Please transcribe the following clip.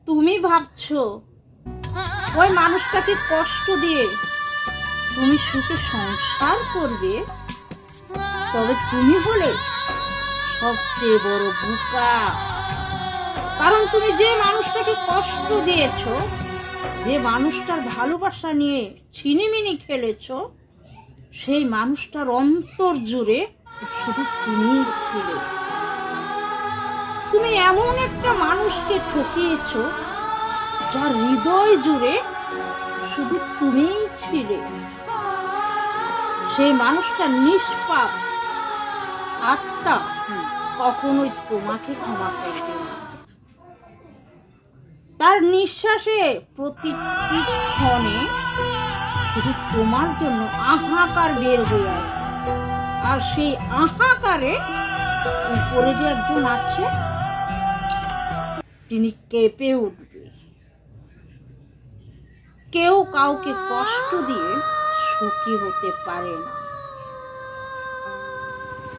তুমি ভাবছো ওই মানুষটাকে কষ্ট দিয়ে তুমি সুখে সংসার করবে, তবে তুমি হলে সবচেয়ে বড় বোকা। কারণ তুমি যে মানুষটাকে কষ্ট দিয়েছো, যে মানুষটার ভালোবাসা নিয়ে ছিনিমিনি খেলেছো, সেই মানুষটার অন্তর জুড়ে শুধু তুমিই ছিলে। তুমি এমন একটা মানুষকে ঠকিয়েছো যার হৃদয় জুড়ে শুধু তুমিই ছিলে। সেই মানুষটা নিষ্পাপ আত্মা কখনোই তোমাকে ক্ষমা করবে না। তার নিঃশ্বাসে প্রতিটি ক্ষণে শুধু তোমার জন্য আহাকার বের হয়ে আসে, আর সেই আহাকারে উপরে যে একজন আছে তিনি কেঁপে উঠবে। কেউ কাউকে কষ্ট দিয়ে সুখী হতে পারে না।